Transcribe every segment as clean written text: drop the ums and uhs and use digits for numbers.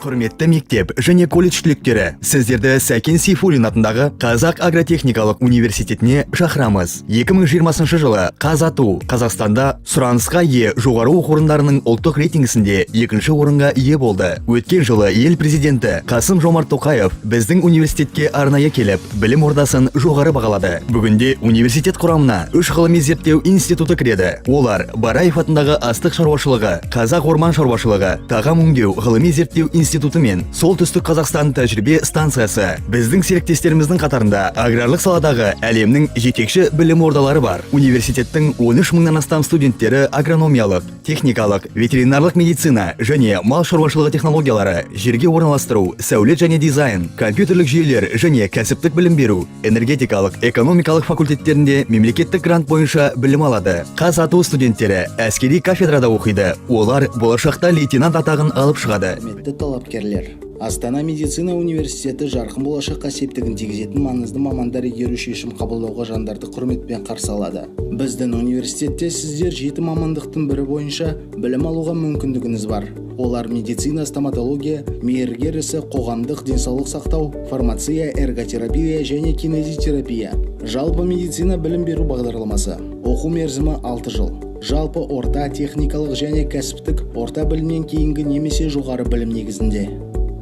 Құрметті мектеп және колледж түлектері, сіздерді Сәкен Сейфуллин атындағы Қазақ агротехникалық университетіне шақырамыз. 2020 жылы Қазату Қазақстанда сұранысқа ие жоғары оқу орындарының ұлттық рейтингісінде екінші орынға ие болды. Өткен жылы ел президенті Қасым-Жомарт Тоқаев біздің университетке арнайы келіп, білім ордасын жоғары бағалады. Бүгінде университет құрамына 3 ғылыми зерттеу институты кіреді. Олар Бараев атындағы астық шаруашылығы, Қазақ орман шаруашылығы, тағам өңдеу ғылыми зерттеу институты мен Солтүстік Қазақстан тәжірибе станциясы. Біздің серіктестеріміздің қатарында аграрлық саладағы әлемнің жетекші білім ордалары бар. Университеттің 13 мыңнан астам студенттері агрономиялық, техникалық, ветеринарлық медицина және мал шаруашылығы технологиялары, жерге орналастыру, сәулет және дизайн, компьютерлік жүйелер және кәсіптік білім беру, энергетикалық, экономикалық факультеттерінде мемлекеттік грант бойынша білім алады. Қазату студенттері әскери кафедрада оқиды. Олар болашақта лейтенант атағын алып шығады. Құрметті талапкерлер, Астана медицина университеті жарқын болашаққа септігін тигізетін маңызды мамандар игеру шешім қабылдауға жандарды құрметпен қарсы алады. Біздің университетте сіздер 7 мамандықтың бірі бойынша білім алуға мүмкіндігіңіз бар. Олар медицина, стоматология, мейіргер ісі, қоғамдық денсаулық сақтау, фармация, эрготерапия және кинезитерапия. Жалпы медицина білім беру бағдарламасы. Оқу мерзімі 6 жыл. Жалпы орта техникалық және кәсіптік орта білімнен кейінгі немесе жоғары білім негізінде.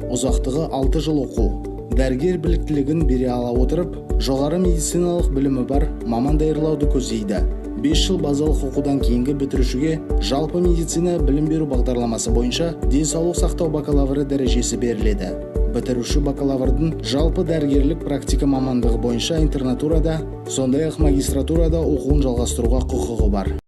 Ұзақтығы 6 жыл оқу. Дәрігер біліктілігін бере ала отырып, жоғары медициналық білімі бар маман даярлауды көздейді. 5 жыл базалық оқудан кейінгі бітірушіге жалпы медицина білім беру бағдарламасы бойынша денсаулық сақтау бакалавры дәрежесі беріледі. Бітіруші бакалаврдың жалпы дәрігерлік практика мамандығы бойынша интернатурада, сондай-ақ магистратурада оқуын жалғастыруға құқығы бар.